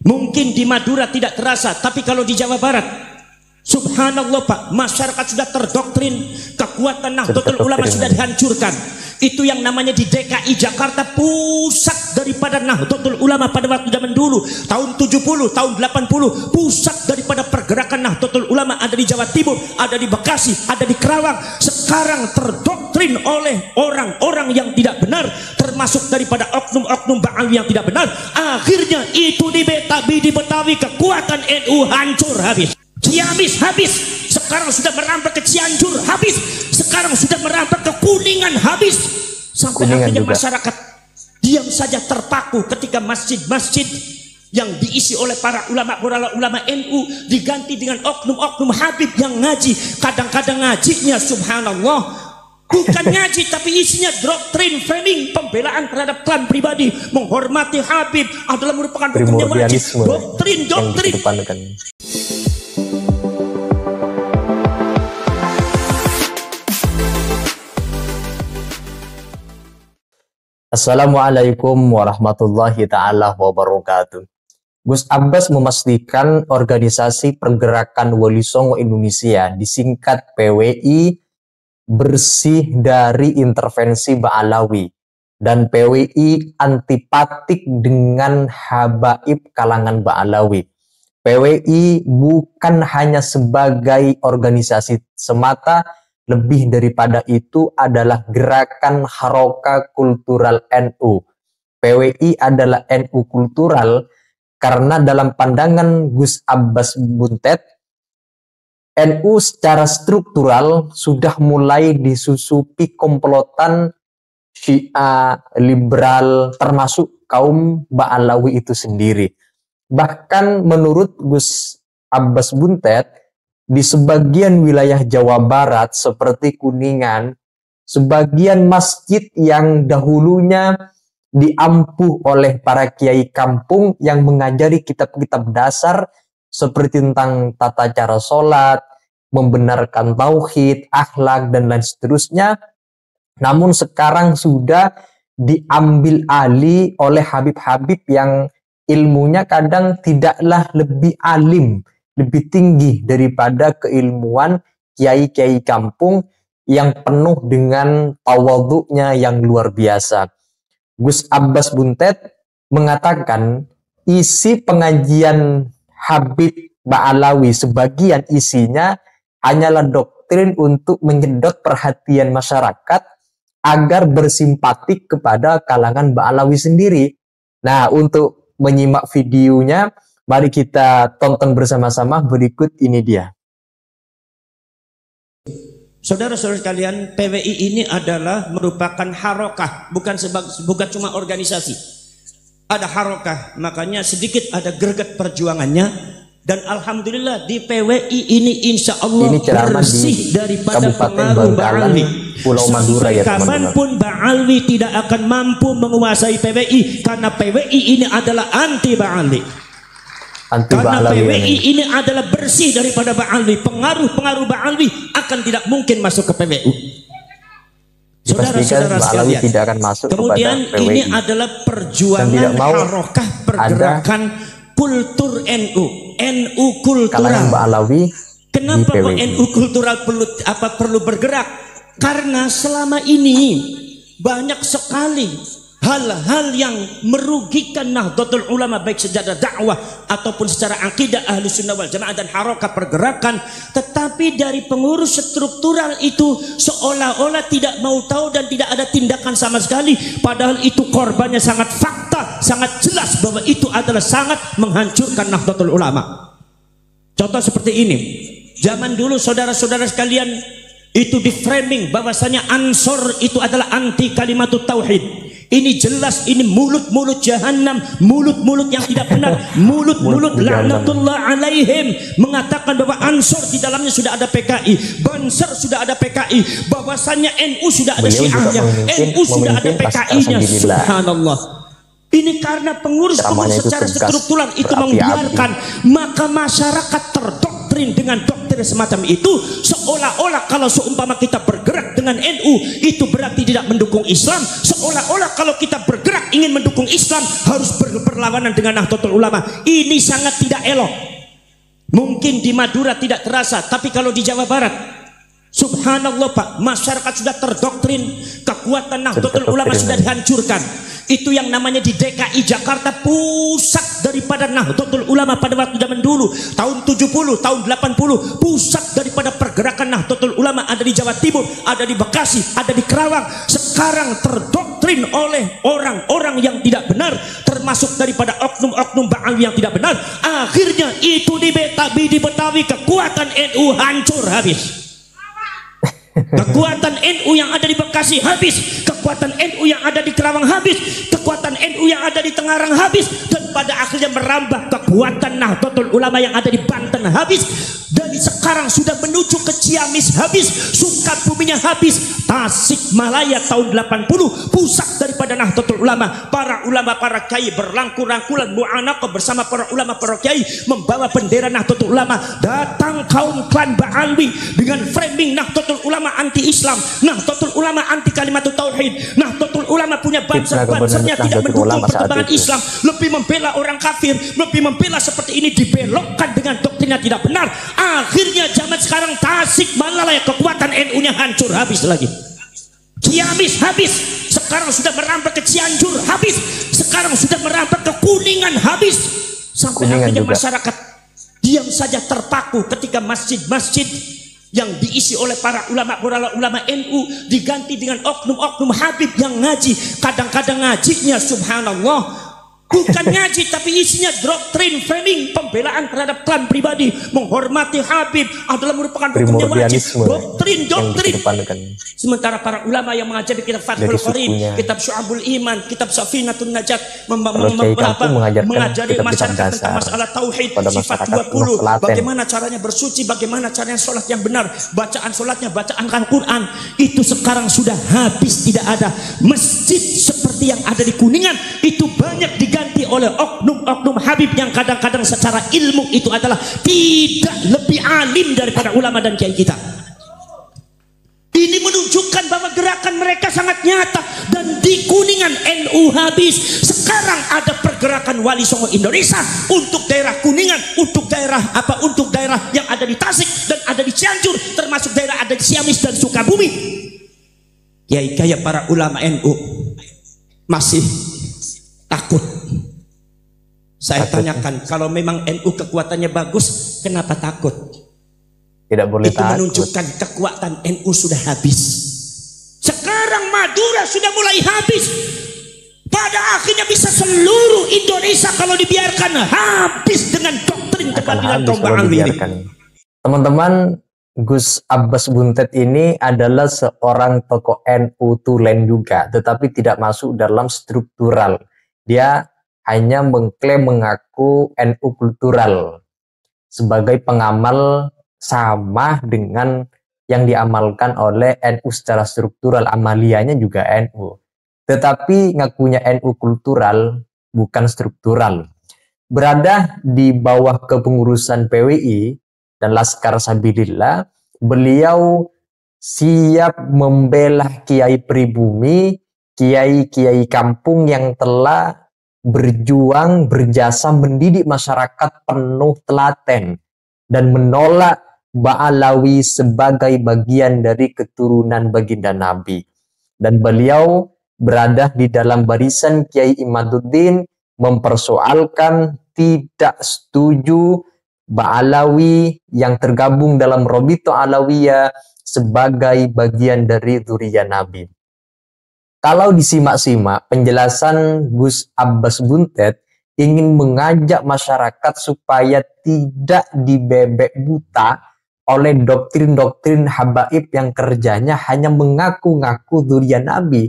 Mungkin di Madura tidak terasa, tapi kalau di Jawa Barat, subhanallah Pak, masyarakat sudah terdoktrin, kekuatan Nahdlatul Ulama sudah dihancurkan. Itu yang namanya di DKI Jakarta, pusat daripada Nahdlatul Ulama pada waktu zaman dulu, tahun 70, tahun 80, pusat daripada pergerakan Nahdlatul Ulama ada di Jawa Timur, ada di Bekasi, ada di Kerawang. Sekarang terdoktrin oleh orang-orang yang tidak benar, termasuk daripada oknum-oknum Ba'alawi yang tidak benar. Akhirnya itu di Betawi kekuatan NU hancur habis. Ciamis habis, sekarang sudah merambah ke Cianjur habis, sekarang sudah merambah ke Kuningan habis, sampai akhirnya masyarakat diam saja terpaku ketika masjid-masjid yang diisi oleh para ulama NU diganti dengan oknum-oknum Habib yang ngaji. Kadang-kadang ngajinya subhanallah bukan ngaji, tapi isinya doktrin framing, pembelaan terhadap klan pribadi, menghormati Habib adalah merupakan hukumnya wajib. Doktrin. Assalamualaikum warahmatullahi ta'ala wabarakatuh. Gus Abbas memastikan organisasi Pergerakan Wali Songo Indonesia, disingkat PWI, bersih dari intervensi Ba'alawi, dan PWI antipatik dengan habaib kalangan Ba'alawi. PWI bukan hanya sebagai organisasi semata, lebih daripada itu adalah gerakan haroka kultural NU. PWI adalah NU kultural karena dalam pandangan Gus Abbas Buntet, NU secara struktural sudah mulai disusupi komplotan Syiah liberal termasuk kaum Ba'alawi itu sendiri. Bahkan menurut Gus Abbas Buntet, di sebagian wilayah Jawa Barat seperti Kuningan, sebagian masjid yang dahulunya diampuh oleh para kiai kampung yang mengajari kitab-kitab dasar seperti tentang tata cara sholat, membenarkan tauhid, akhlak, dan lain seterusnya, namun sekarang sudah diambil alih oleh Habib-Habib yang ilmunya kadang tidaklah lebih alim, lebih tinggi daripada keilmuan kiai-kiai kampung yang penuh dengan tawadhu'nya yang luar biasa. Gus Abbas Buntet mengatakan isi pengajian Habib Ba'alawi sebagian isinya hanyalah doktrin untuk menyedot perhatian masyarakat agar bersimpatik kepada kalangan Ba'alawi sendiri. Nah, untuk menyimak videonya, mari kita tonton bersama-sama. Berikut ini dia. Saudara-saudara sekalian, PWI ini adalah merupakan harokah, bukan cuma organisasi. Ada harokah, makanya sedikit ada greget perjuangannya. Dan alhamdulillah di PWI ini insya Allah ini bersih daripada pengaruh Ba'alawi. Pulau Madura ya teman-teman. Kapanpun Ba'alawi tidak akan mampu menguasai PWI, karena PWI ini adalah anti Ba'alawi. Karena PWI ini adalah bersih daripada Ba'alawi. Pengaruh-pengaruh Ba'alawi akan tidak mungkin masuk ke PWI. Saudara-saudara sekalian, tidak akan masuk. Kemudian ini adalah perjuangan harokah pergerakan kultur NU kultural. Ba'alawi. Kenapa NU kultural perlu bergerak? Karena selama ini banyak sekali hal-hal yang merugikan Nahdlatul Ulama, baik secara dakwah ataupun secara akidah Ahlussunnah wal Jamaah dan harokat pergerakan. Tetapi dari pengurus struktural itu seolah-olah tidak mau tahu dan tidak ada tindakan sama sekali, padahal itu korbannya sangat fakta, sangat jelas bahwa itu adalah sangat menghancurkan Nahdlatul Ulama. Contoh seperti ini, zaman dulu saudara-saudara sekalian itu di framing bahwasanya Ansor itu adalah anti kalimatut tauhid. Ini jelas, ini mulut-mulut jahanam, mulut-mulut yang tidak benar, mulut-mulut laknatullah alaihim, mengatakan bahwa Ansor di dalamnya sudah ada PKI, Banser sudah ada PKI, bahwasanya NU sudah ada Syiahnya, NU sudah ada PKI-nya. Subhanallah. Ini karena pengurus-pengurus secara struktural itu membiarkan, maka masyarakat terdoktrin dengan doktrin semacam itu, seolah-olah kalau seumpama kita bergerak dengan NU itu berarti tidak mendukung Islam, seolah-olah kalau kita bergerak ingin mendukung Islam harus berlawanan dengan Nahdlatul Ulama. Ini sangat tidak elok. Mungkin di Madura tidak terasa, tapi kalau di Jawa Barat, subhanallah Pak, masyarakat sudah terdoktrin, kekuatan Nahdlatul Ulama sudah dihancurkan. Itu yang namanya di DKI Jakarta, pusat daripada Nahdlatul Ulama pada waktu zaman dulu, tahun 70, tahun 80, pusat daripada pergerakan Nahdlatul Ulama ada di Jawa Timur, ada di Bekasi, ada di Kerawang. Sekarang terdoktrin oleh orang-orang yang tidak benar, termasuk daripada oknum-oknum Ba'awi yang tidak benar. Akhirnya itu di Betawi kekuatan NU hancur habis. Kekuatan NU yang ada di Bekasi habis, kekuatan NU yang ada di Kerawang habis, kekuatan NU yang ada di Tengarang habis, dan pada akhirnya merambah kekuatan Nahdlatul Ulama yang ada di Banten habis, dan sekarang sudah menuju ke Ciamis habis, Sukabuminya habis, Tasikmalaya tahun 80 pusat daripada Nahdlatul Ulama. Para ulama, para kiai berrangkul-rangkulan mu'anaqah bersama para ulama, para kiai membawa bendera Nahdlatul Ulama. Datang kaum klan Ba'alwi dengan framing Nahdlatul Ulama anti Islam, Nahdlatul Ulama anti kalimatut tauhid, Nahdlatul Ulama punya banser-bansernya tidak mendukung perkembangan Islam, lebih membela orang kafir, lebih membela seperti ini, dibelokkan dengan doktrinnya tidak benar. Akhirnya zaman sekarang Tasikmalaya kekuatan NU-nya hancur habis lagi. Ciamis habis, sekarang sudah merambah ke Cianjur habis, sekarang sudah merambah ke Kuningan habis, sampai akhirnya masyarakat diam saja terpaku ketika masjid-masjid yang diisi oleh para ulama NU diganti dengan oknum-oknum Habib yang ngaji. Kadang-kadang ngajinya subhanallah bukan ngaji, tapi isinya doktrin framing pembelaan terhadap klan pribadi. Menghormati Habib adalah merupakan hukumnya wajib. Doktrin. Sementara para ulama yang mengajari kitab Fathul Qarib, kitab Syu'abul Iman, kitab Safinatun Najat mengajari masyarakat tentang masalah tauhid, sifat 20, bagaimana caranya bersuci, bagaimana caranya sholat yang benar, bacaan sholatnya, bacaan Al-Quran. Itu sekarang sudah habis, tidak ada. Masjid seperti yang ada di Kuningan itu banyak diganti oleh oknum-oknum Habib yang kadang-kadang secara ilmu itu adalah tidak lebih alim daripada ulama dan kiai kita. Ini menunjukkan bahwa gerakan mereka sangat nyata. Dan di Kuningan NU habis. Sekarang ada pergerakan Wali Songo Indonesia untuk daerah Kuningan, untuk daerah yang ada di Tasik dan ada di Cianjur, termasuk daerah ada di Ciamis dan Sukabumi. Kiai-kiai para ulama NU masih takut. Saya tanyakan, kalau memang NU kekuatannya bagus, kenapa takut? Tidak boleh itu takut. Menunjukkan kekuatan NU sudah habis. Sekarang Madura sudah mulai habis. Pada akhirnya bisa seluruh Indonesia kalau dibiarkan habis dengan doktrin kebatilan kaum Ba'alwi ini. Teman-teman, Gus Abbas Buntet ini adalah seorang tokoh NU tulen juga, tetapi tidak masuk dalam struktural. Dia hanya mengklaim mengaku NU kultural sebagai pengamal sama dengan yang diamalkan oleh NU secara struktural, amaliyahnya juga NU. Tetapi ngakunya NU kultural bukan struktural. Berada di bawah kepengurusan PWI dan Laskar Sabilillah, beliau siap membela kiai pribumi, kiai-kiai kampung yang telah berjuang, berjasa mendidik masyarakat penuh telaten dan menolak Ba'alawi sebagai bagian dari keturunan baginda Nabi. Dan beliau berada di dalam barisan Kiai Imaduddin, mempersoalkan tidak setuju Ba'alawi yang tergabung dalam Robito Alawiyah sebagai bagian dari dzurriyyah Nabi. Kalau disimak-simak penjelasan Gus Abbas Buntet ingin mengajak masyarakat supaya tidak dibebek buta oleh doktrin-doktrin habaib yang kerjanya hanya mengaku-ngaku dzurriyyah Nabi.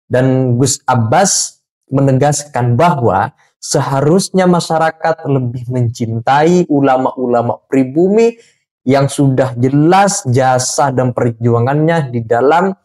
Dan Gus Abbas menegaskan bahwa seharusnya masyarakat lebih mencintai ulama-ulama pribumi yang sudah jelas jasa dan perjuangannya di dalam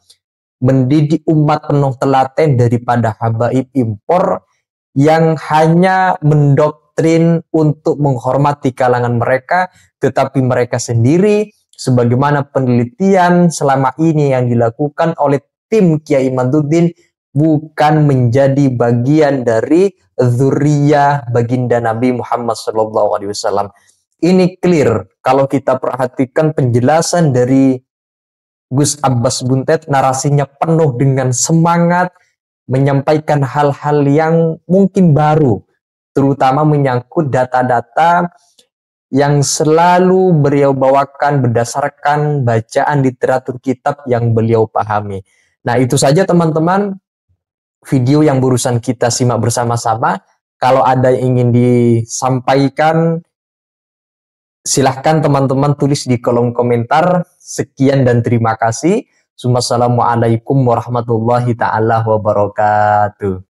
mendidik umat penuh telaten daripada habaib impor yang hanya mendoktrin doktrin untuk menghormati kalangan mereka, tetapi mereka sendiri sebagaimana penelitian selama ini yang dilakukan oleh tim Kiai Imaduddin bukan menjadi bagian dari dzurriyyah baginda Nabi Muhammad SAW. Ini clear kalau kita perhatikan penjelasan dari Gus Abbas Buntet, narasinya penuh dengan semangat, menyampaikan hal-hal yang mungkin baru, terutama menyangkut data-data yang selalu beliau bawakan berdasarkan bacaan literatur kitab yang beliau pahami. Nah, itu saja teman-teman video yang barusan kita simak bersama-sama. Kalau ada yang ingin disampaikan, silahkan teman-teman tulis di kolom komentar. Sekian dan terima kasih. Wassalamualaikum warahmatullahi ta'ala wabarakatuh.